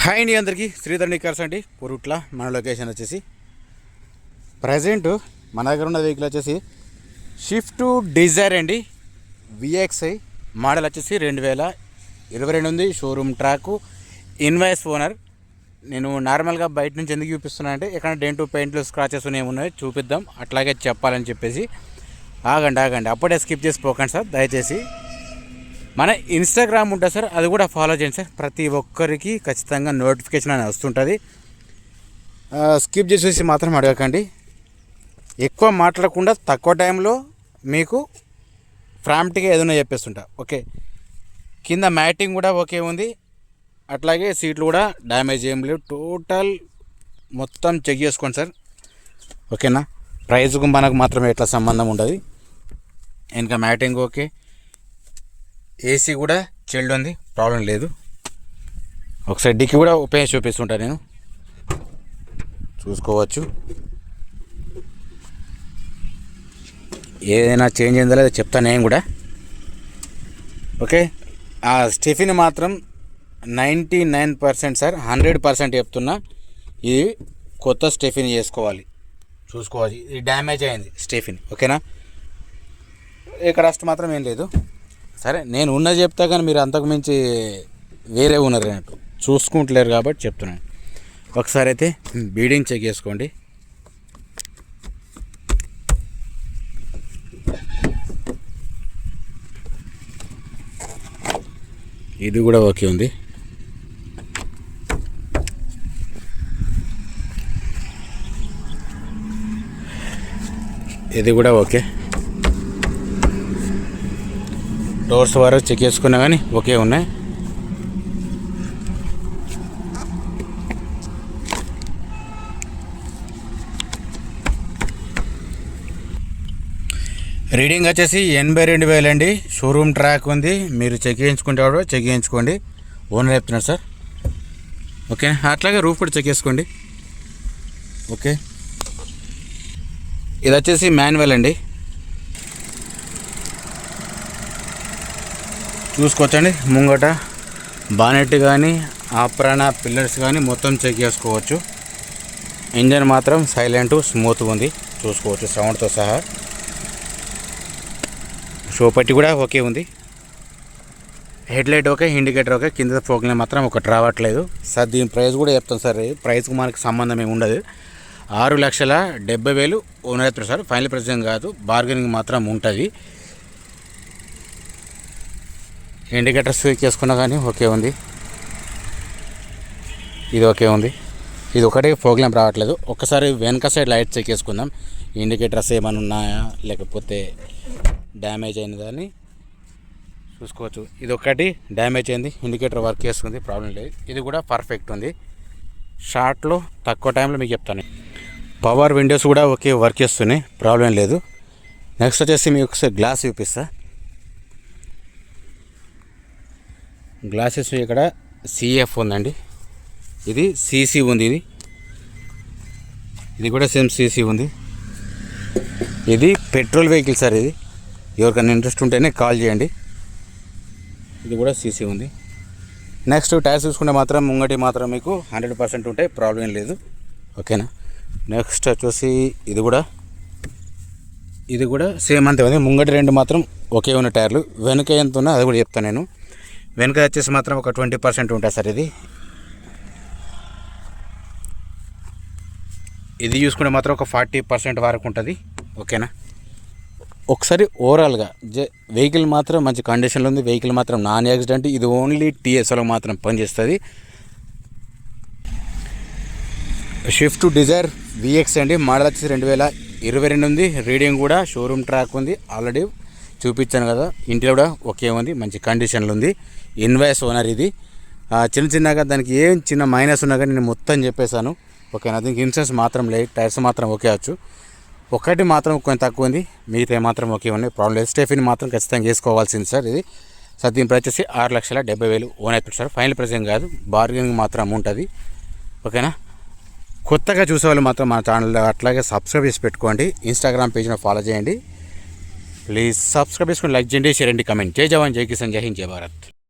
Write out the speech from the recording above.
Hi అండి, అందరికీ Sridhar cars అండి పొరుట్ల. మన లొకేషన్ వచ్చేసి ప్రజెంట్ మన దగ్గర ఉన్న వెహికల్ వచ్చేసి షిఫ్ట్ డిజైర్ అండి. విఎక్స్ఐ మోడల్ వచ్చేసి 2022 ఉంది. Showroom track, invoice owner. నేను నార్మల్గా బయట నుంచి ఎందుకు చూపిస్తున్నా అంటే ఇక్కడ డెంటు పెయింట్లు స్క్రాచెస్ ఏమున్నాయో చూపిద్దాం, అట్లాగే చెప్పాలని చెప్పేసి. ఆగండి అప్పుడే స్కిప్ చేసిపోకండి సార్ దయచేసి. మన ఇన్స్టాగ్రామ్ ఉంటుంది సార్, అది కూడా ఫాలో చేయండి సార్. ప్రతి ఒక్కరికి ఖచ్చితంగా నోటిఫికేషన్ అనేది వస్తుంటుంది. స్కిప్ చేసేసి మాత్రం అడగకండి. ఎక్కువ మాట్లాడకుండా తక్కువ టైంలో మీకు ప్రాంప్ట్గా ఏదైనా చెప్పేస్తుంటా. ఓకే, కింద మ్యాటింగ్ కూడా ఓకే ఉంది, అట్లాగే సీట్లు కూడా డ్యామేజ్ ఏం లేవు. టోటల్ మొత్తం చెక్ చేసుకోండి సార్, ఓకేనా. ప్రైజ్కు మనకు మాత్రమే ఎట్లా సంబంధం ఉండదు. ఇంకా మ్యాటింగ్ ఓకే, ఏసీ కూడా చిల్డ్ ఉంది, ప్రాబ్లం లేదు. ఒకసారి డిక్కి కూడా ఉపయోగించి చూపిస్తుంటా నేను, చూసుకోవచ్చు. ఏదైనా చేంజ్ అయిందో లేదో చెప్తాను నేను కూడా. ఓకే, ఆ స్టెఫిన్ మాత్రం 99% సార్, 100% చెప్తున్నా. ఇది కొత్త స్టెఫిన్ చేసుకోవాలి, చూసుకోవాలి. ఇది డ్యామేజ్ అయింది స్టెఫిన్, ఓకేనా. ఇక్కడ రస్ట్ మాత్రం ఏం లేదు. సరే, నేను ఉన్నది చెప్తా కానీ మీరు అంతకు మించి వేరే ఉన్నారు అన్నట్టు చూసుకుంటలేరు కాబట్టి చెప్తున్నాను. ఒకసారి అయితే బీడింగ్ చెక్ చేసుకోండి. ఇది కూడా ఓకే ఉంది. ఇది కూడా ఓకే. డోర్స్ వరకు చెక్ చేసుకున్నా కానీ ఓకే ఉన్నాయి. రీడింగ్ వచ్చేసి 82,000 అండి. షోరూమ్ ట్రాక్ ఉంది, మీరు చెక్ చేయించుకుంటే చెక్ చేయించుకోండి. ఓనర్ చెప్తున్నారు సార్, ఓకే. అట్లాగే రూఫ్ కూడా చెక్ చేసుకోండి. ఓకే, ఇది వచ్చేసి మాన్యువల్ అండి, చూసుకోవచ్చండి. ముంగట బానెట్ కానీ ఆప్రాణ పిల్లర్స్ కానీ మొత్తం చెక్ చేసుకోవచ్చు. ఇంజన్ మాత్రం సైలెంట్ స్మూత్గా ఉంది, చూసుకోవచ్చు సౌండ్తో సహా. షో పట్టి కూడా ఓకే ఉంది. Headlight okay, indicator okay. కింద ఫోక్లే మాత్రం ఒకటి రావట్లేదు సార్. దీని ప్రైస్ కూడా చెప్తాను సార్, ప్రైస్కి మనకి సంబంధం ఏమి ఉండదు. 6,70,000 ఓనర్ అవుతారు సార్. ఫైనల్ ప్రైస్ ఏం కాదు, బార్గెనింగ్ మాత్రం ఉంటుంది. ఇండికేటర్ స్విచ్ చేసుకున్నా కానీ ఓకే ఉంది. ఇది ఓకే ఉంది. ఇది ఒకటి ప్రోగ్రామ్ రావట్లేదు. ఒక్కసారి వెనక సైడ్ లైట్ చెక్ చేసుకుందాం, ఇండికేటర్స్ ఏమైనా ఉన్నాయా లేకపోతే డ్యామేజ్ అయినదని చూసుకోవచ్చు. ఇది ఒకటి డ్యామేజ్ అయింది, ఇండికేటర్ వర్క్ చేస్తుంది, ప్రాబ్లం లేదు. ఇది కూడా పర్ఫెక్ట్ ఉంది. షార్ట్లో తక్కువ టైంలో మీకు చెప్తాను. పవర్ విండోస్ కూడా ఓకే వర్క్ చేస్తున్నాయి, ప్రాబ్లం లేదు. నెక్స్ట్ వచ్చేసి మీకు ఒకసారి గ్లాస్ చూపిస్తా. గ్లాసెస్ ఇక్కడ సిఎఫ్ ఉందండి, ఇది సిసి ఉంది. ఇది కూడా సేమ్ సిసి ఉంది. ఇది పెట్రోల్ వెహికల్ సార్. ఇది ఎవరికైనా ఇంట్రెస్ట్ ఉంటేనే కాల్ చేయండి. ఇది కూడా సిసి ఉంది. నెక్స్ట్ టైర్స్ చూసుకుంటే మాత్రం ముంగటి మాత్రం మీకు 100% ఉంటాయి, ప్రాబ్లం లేదు, ఓకేనా. నెక్స్ట్ వచ్చేసి ఇది కూడా సేమ్ అంతే ఉంది. ముంగటి రెండు మాత్రం ఒకే ఉన్న టైర్లు. వెనుక ఎంత ఉన్నా అది కూడా చెప్తాను నేను. వెనుక వచ్చేసి మాత్రం ఒక 20% ఉంటుంది సార్. ఇది చూసుకుంటే మాత్రం ఒక 40% వరకు ఉంటుంది, ఓకేనా. ఒకసారి ఓవరాల్గా వెహికల్ మాత్రం మంచి కండిషన్లో ఉంది. వెహికల్ మాత్రం నాన్ యాక్సిడెంట్. ఇది ఓన్లీ టీఎస్లో మాత్రం పనిచేస్తుంది. షిఫ్ట్ డిజైర్ విఎక్స్ అండి. మోడల్ వచ్చేసి 2022 ఉంది. రీడింగ్ కూడా షోరూమ్ ట్రాక్ ఉంది, ఆల్రెడీ చూపించాను కదా. ఇంట్లో కూడా ఓకే ఉంది, మంచి కండిషన్లో ఉంది. Invoice owner. ఇది చిన్నగా దానికి ఏం చిన్న మైనస్ ఉన్నా కానీ నేను మొత్తం చెప్పేశాను, ఓకేనా. దీనికి ఇన్సూరెన్స్ మాత్రం లేదు, టైర్స్ మాత్రం ఓకే అవచ్చు. ఒకటి మాత్రం కొంచెం తక్కువ ఉంది, మిగతా మాత్రం ఓకే ఉన్నాయి, ప్రాబ్లం లేదు. స్టెఫిన్ మాత్రం ఖచ్చితంగా వేసుకోవాల్సింది సార్. ఇది సార్ దీని ప్రైస్ వచ్చేసి 6,70,000 ఓన్ అవుతుంది సార్. ఫైనల్ ప్రైస్ ఏం కాదు, బార్గెనింగ్ మాత్రం ఉంటుంది, ఓకేనా. కొత్తగా చూసేవాళ్ళు మాత్రం మా ఛానల్ అట్లాగే సబ్స్క్రైబ్ చేసి పెట్టుకోండి. ఇన్స్టాగ్రామ్ పేజ్ను ఫాలో చేయండి. ప్లీజ్ సబ్స్క్రైబ్ చేసుకొని, లైక్ చేయండి, షేర్ చేయండి, కమెంట్. జై జవాన్, జై కిసాన్, జై హింద్, జై భారత్.